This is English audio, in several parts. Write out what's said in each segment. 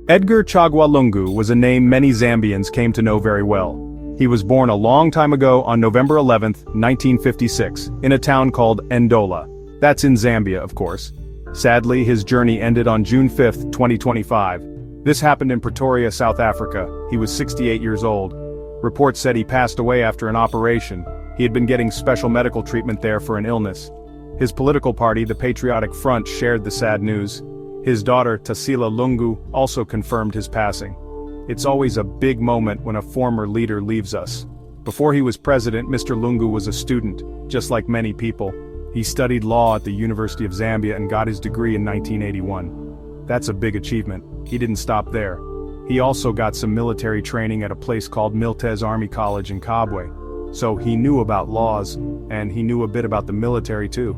Edgar Chagwa Lungu was a name many Zambians came to know very well. He was born a long time ago on November 11, 1956, in a town called Ndola. That's in Zambia, of course. Sadly, his journey ended on June 5, 2025. This happened in Pretoria, South Africa. He was 68 years old. Reports said he passed away after an operation. He had been getting special medical treatment there for an illness. His political party, the Patriotic Front, shared the sad news. His daughter, Tasila Lungu, also confirmed his passing. It's always a big moment when a former leader leaves us. Before he was president, Mr. Lungu was a student, just like many people. He studied law at the University of Zambia and got his degree in 1981. That's a big achievement. He didn't stop there. He also got some military training at a place called Miltes Army College in Kabwe. So he knew about laws, and he knew a bit about the military too.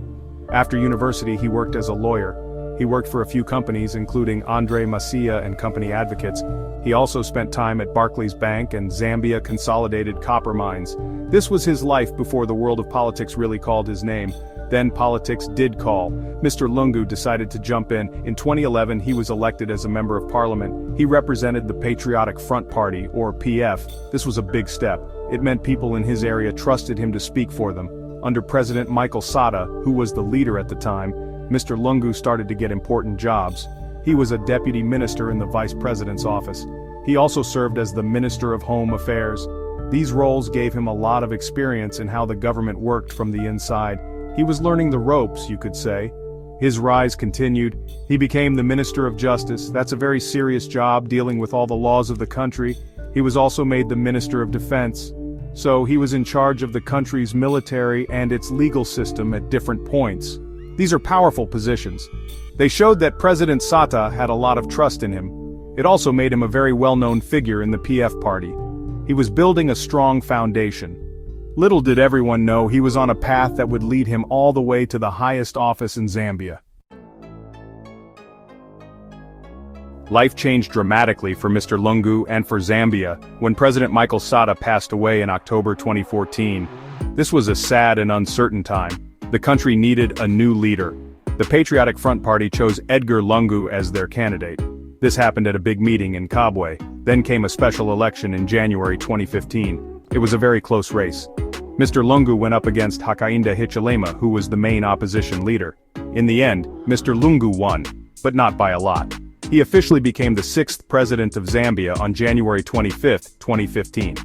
After university, he worked as a lawyer. He worked for a few companies including Andre Macia and Company Advocates. He also spent time at Barclays Bank and Zambia Consolidated Copper Mines. This was his life before the world of politics really called his name. Then politics did call. Mr. Lungu decided to jump in. In 2011, he was elected as a member of parliament. He represented the Patriotic Front Party, or PF. This was a big step. It meant people in his area trusted him to speak for them. Under President Michael Sata, who was the leader at the time, Mr. Lungu started to get important jobs. He was a deputy minister in the vice president's office. He also served as the Minister of Home Affairs. These roles gave him a lot of experience in how the government worked from the inside. He was learning the ropes, you could say. His rise continued. He became the Minister of Justice. That's a very serious job, dealing with all the laws of the country. He was also made the Minister of Defense. So he was in charge of the country's military and its legal system at different points. These are powerful positions. They showed that President Sata had a lot of trust in him. It also made him a very well-known figure in the PF party. He was building a strong foundation. Little did everyone know he was on a path that would lead him all the way to the highest office in Zambia. Life changed dramatically for Mr. Lungu and for Zambia when President Michael Sata passed away in October 2014. This was a sad and uncertain time. The country needed a new leader. The Patriotic Front Party chose Edgar Lungu as their candidate. This happened at a big meeting in Kabwe. Then came a special election in January 2015. It was a very close race. Mr. Lungu went up against Hakainde Hichilema, who was the main opposition leader. In the end, Mr. Lungu won, but not by a lot. He officially became the 6th president of Zambia on January 25, 2015.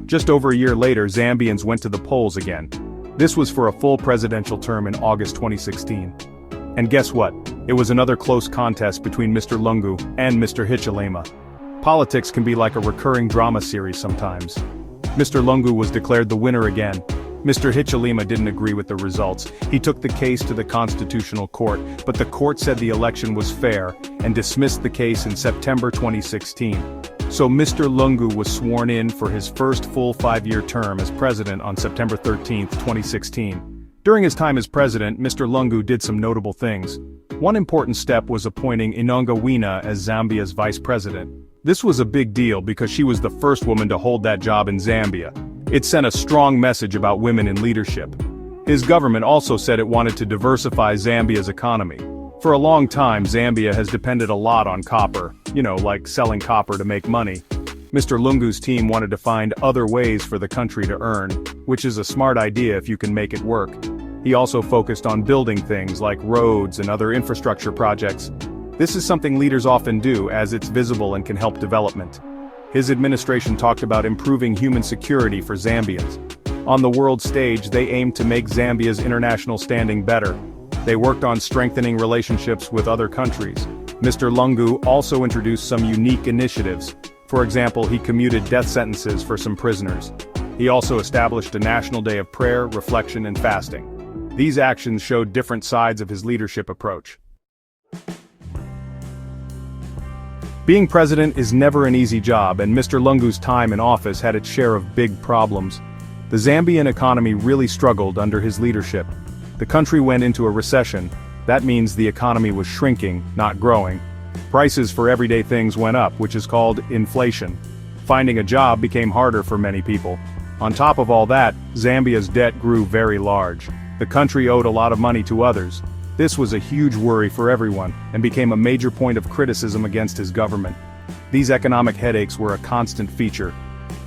Just over a year later, Zambians went to the polls again. This was for a full presidential term in August 2016. And guess what? It was another close contest between Mr. Lungu and Mr. Hichilema. Politics can be like a recurring drama series sometimes. Mr. Lungu was declared the winner again. Mr. Hichilema didn't agree with the results. He took the case to the Constitutional Court, but the court said the election was fair and dismissed the case in September 2016. So Mr. Lungu was sworn in for his first full 5-year term as president on September 13, 2016. During his time as president, Mr. Lungu did some notable things. One important step was appointing Inonga Wina as Zambia's vice president. This was a big deal because she was the first woman to hold that job in Zambia. It sent a strong message about women in leadership. His government also said it wanted to diversify Zambia's economy. For a long time, Zambia has depended a lot on copper, like selling copper to make money. Mr. Lungu's team wanted to find other ways for the country to earn, which is a smart idea if you can make it work. He also focused on building things like roads and other infrastructure projects. This is something leaders often do, as it's visible and can help development. His administration talked about improving human security for Zambians. On the world stage, they aimed to make Zambia's international standing better. They worked on strengthening relationships with other countries. Mr. Lungu also introduced some unique initiatives. For example, he commuted death sentences for some prisoners. He also established a national day of prayer, reflection, and fasting. These actions showed different sides of his leadership approach. Being president is never an easy job, and Mr. Lungu's time in office had its share of big problems. The Zambian economy really struggled under his leadership. The country went into a recession. That means the economy was shrinking, not growing. Prices for everyday things went up, which is called inflation. Finding a job became harder for many people. On top of all that, Zambia's debt grew very large. The country owed a lot of money to others. This was a huge worry for everyone, and became a major point of criticism against his government. These economic headaches were a constant feature.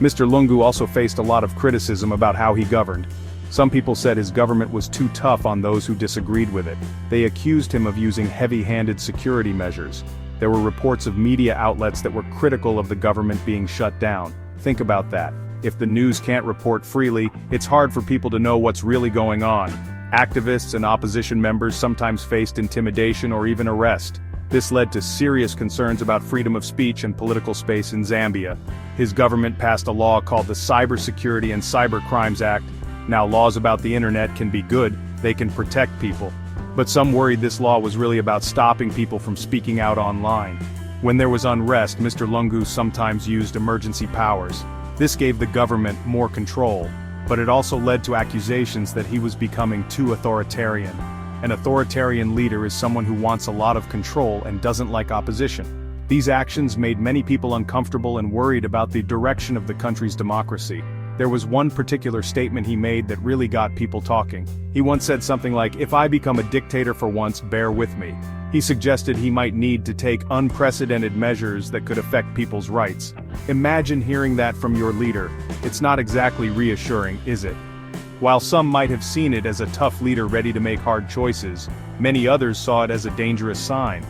Mr. Lungu also faced a lot of criticism about how he governed. Some people said his government was too tough on those who disagreed with it. They accused him of using heavy-handed security measures. There were reports of media outlets that were critical of the government being shut down. Think about that. If the news can't report freely, it's hard for people to know what's really going on. Activists and opposition members sometimes faced intimidation or even arrest. This led to serious concerns about freedom of speech and political space in Zambia. His government passed a law called the Cybersecurity and Cybercrimes Act. Now laws about the internet can be good, they can protect people. But some worried this law was really about stopping people from speaking out online. When there was unrest, Mr. Lungu sometimes used emergency powers. This gave the government more control, but it also led to accusations that he was becoming too authoritarian. An authoritarian leader is someone who wants a lot of control and doesn't like opposition. These actions made many people uncomfortable and worried about the direction of the country's democracy. There was one particular statement he made that really got people talking. He once said something like, "If I become a dictator for once, bear with me." He suggested he might need to take unprecedented measures that could affect people's rights. Imagine hearing that from your leader. It's not exactly reassuring, is it? While some might have seen it as a tough leader ready to make hard choices, many others saw it as a dangerous sign.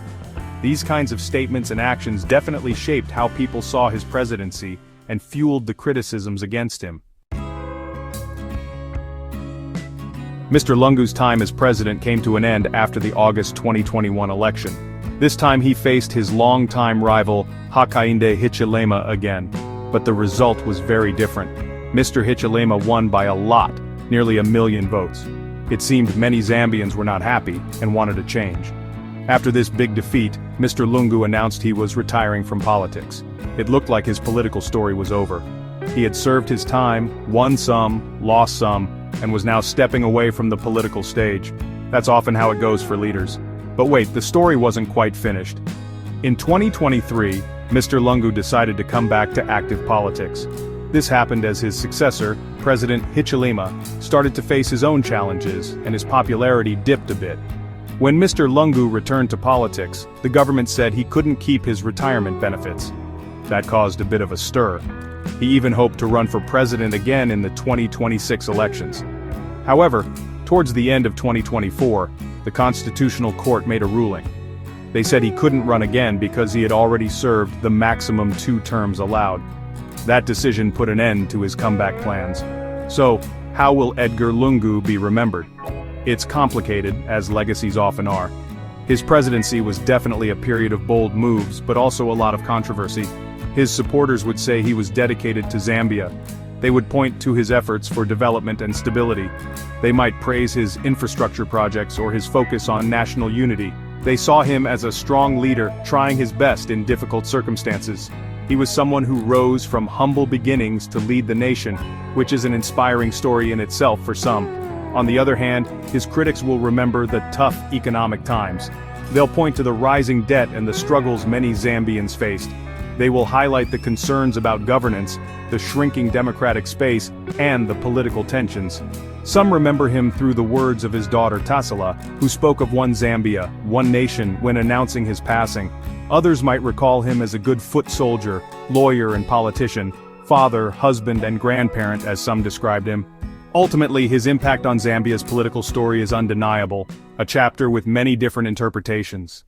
These kinds of statements and actions definitely shaped how people saw his presidency and fueled the criticisms against him. Mr. Lungu's time as president came to an end after the August 2021 election. This time he faced his longtime rival, Hakainde Hichilema again. But the result was very different. Mr. Hichilema won by a lot, nearly 1 million votes. It seemed many Zambians were not happy and wanted a change. After this big defeat, Mr. Lungu announced he was retiring from politics. It looked like his political story was over. He had served his time, won some, lost some, and was now stepping away from the political stage. That's often how it goes for leaders. But wait, the story wasn't quite finished. In 2023, Mr. Lungu decided to come back to active politics. This happened as his successor, President Hichilema, started to face his own challenges, and his popularity dipped a bit. When Mr. Lungu returned to politics, the government said he couldn't keep his retirement benefits. That caused a bit of a stir. He even hoped to run for president again in the 2026 elections. However, towards the end of 2024, the Constitutional Court made a ruling. They said he couldn't run again because he had already served the maximum 2 terms allowed. That decision put an end to his comeback plans. So, how will Edgar Lungu be remembered? It's complicated, as legacies often are. His presidency was definitely a period of bold moves, but also a lot of controversy. His supporters would say he was dedicated to Zambia. They would point to his efforts for development and stability. They might praise his infrastructure projects or his focus on national unity. They saw him as a strong leader, trying his best in difficult circumstances. He was someone who rose from humble beginnings to lead the nation, which is an inspiring story in itself for some. On the other hand, his critics will remember the tough economic times. They'll point to the rising debt and the struggles many Zambians faced. They will highlight the concerns about governance, the shrinking democratic space, and the political tensions. Some remember him through the words of his daughter Tassila, who spoke of one Zambia, one nation when announcing his passing. Others might recall him as a good foot soldier, lawyer and politician, father, husband and grandparent as some described him. Ultimately, his impact on Zambia's political story is undeniable, a chapter with many different interpretations.